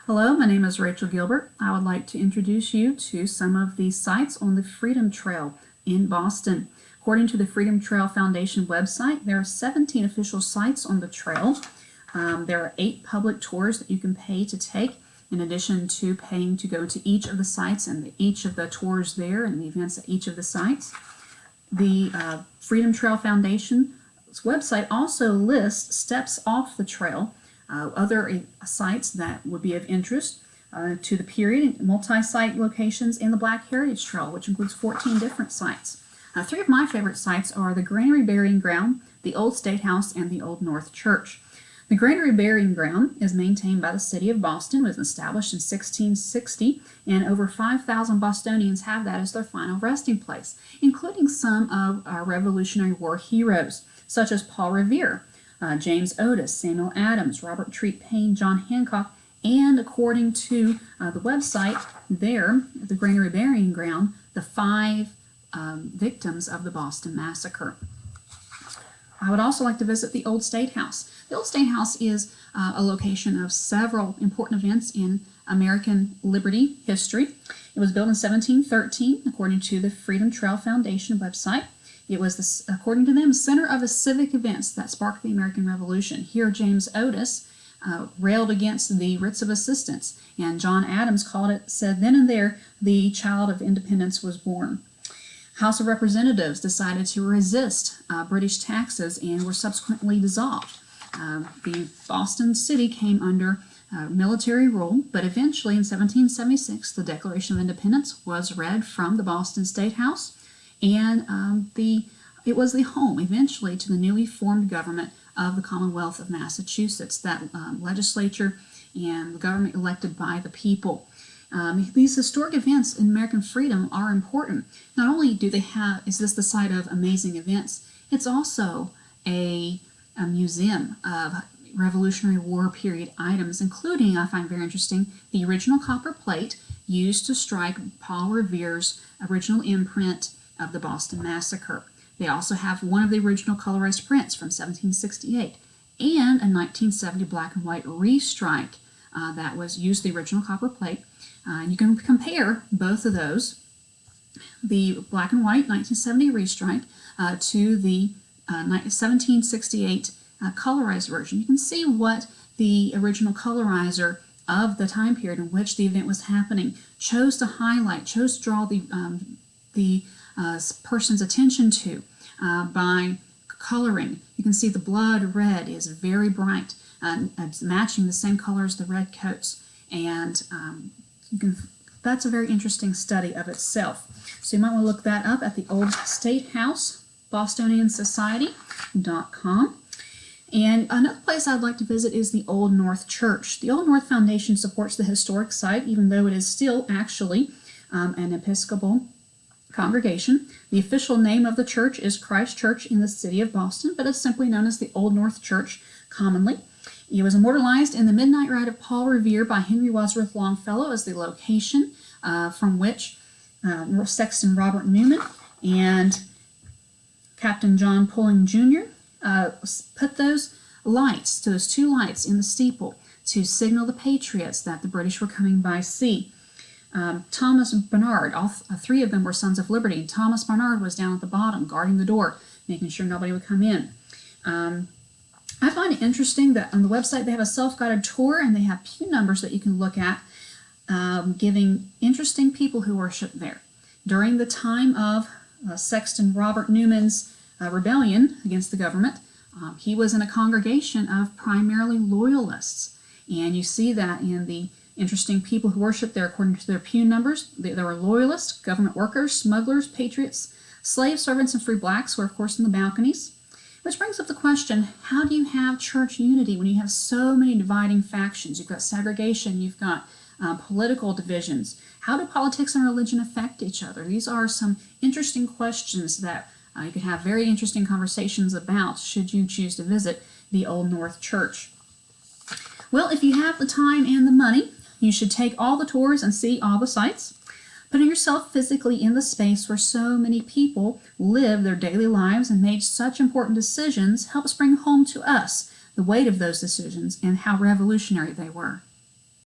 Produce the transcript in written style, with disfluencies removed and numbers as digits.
Hello, my name is Rachel Gilbert. I would like to introduce you to some of the sites on the Freedom Trail in Boston. According to the Freedom Trail Foundation website, there are 17 official sites on the trail. There are 8 public tours that you can pay to take, in addition to paying to go to each of the sites and each of the tours there and the events at each of the sites. The Freedom Trail Foundation's website also lists steps off the trail, other sites that would be of interest to the period, multi-site locations in the Black Heritage Trail, which includes 14 different sites. 3 of my favorite sites are the Granary Burying Ground, the Old State House, and the Old North Church. The Granary Burying Ground is maintained by the city of Boston. It was established in 1660, and over 5,000 Bostonians have that as their final resting place, including some of our Revolutionary War heroes, such as Paul Revere, James Otis, Samuel Adams, Robert Treat Paine, John Hancock, and according to the website there, the Granary Burying Ground, the 5 victims of the Boston Massacre. I would also like to visit the Old State House. The Old State House is a location of several important events in American liberty history. It was built in 1713, according to the Freedom Trail Foundation website. It was, according to them, center of the civic events that sparked the American Revolution. Here, James Otis railed against the writs of assistance, and John Adams said then and there, the child of independence was born. House of Representatives decided to resist British taxes and were subsequently dissolved. The Boston city came under military rule, but eventually in 1776 the Declaration of Independence was read from the Boston State House, and it was the home eventually to the newly formed government of the Commonwealth of Massachusetts, that legislature and the government elected by the people. These historic events in American freedom are important. Not only is this the site of amazing events, it's also a museum of Revolutionary War period items, including, I find very interesting, the original copper plate used to strike Paul Revere's original imprint of the Boston Massacre. They also have one of the original colorized prints from 1768 and a 1970 black and white restrike that used the original copper plate. You can compare both of those, the black and white 1970 restrike to the 1768 colorized version. You can see what the original colorizer of the time period in which the event was happening chose to highlight, chose to draw the person's attention to by coloring. You can see the blood red is very bright, matching the same color as the red coats, and that's a very interesting study of itself. So you might want to look that up at the Old State House, BostonianSociety.com. And another place I'd like to visit is the Old North Church. The Old North Foundation supports the historic site, even though it is still actually an Episcopal congregation. The official name of the church is Christ Church in the city of Boston, but is simply known as the Old North Church commonly. It was immortalized in the Midnight Ride of Paul Revere by Henry Wadsworth Longfellow as the location from which Sexton Robert Newman and Captain John Pulling Jr. Put those 2 lights in the steeple to signal the patriots that the British were coming by sea. Thomas Barnard, all 3 of them were Sons of Liberty. Thomas Barnard was down at the bottom guarding the door, making sure nobody would come in. I find it interesting that on the website they have a self-guided tour, and they have pew numbers that you can look at, giving interesting people who worship there. During the time of Sexton Robert Newman's rebellion against the government, he was in a congregation of primarily loyalists, and you see that in the interesting people who worship there according to their pew numbers. There were loyalists, government workers, smugglers, patriots, slave servants, and free blacks were of course in the balconies. Which brings up the question, how do you have church unity when you have so many dividing factions? You've got segregation, you've got political divisions. How do politics and religion affect each other? These are some interesting questions that you can have very interesting conversations about should you choose to visit the Old North Church. Well, if you have the time and the money, you should take all the tours and see all the sites. Putting yourself physically in the space where so many people live their daily lives and made such important decisions helps bring home to us the weight of those decisions and how revolutionary they were.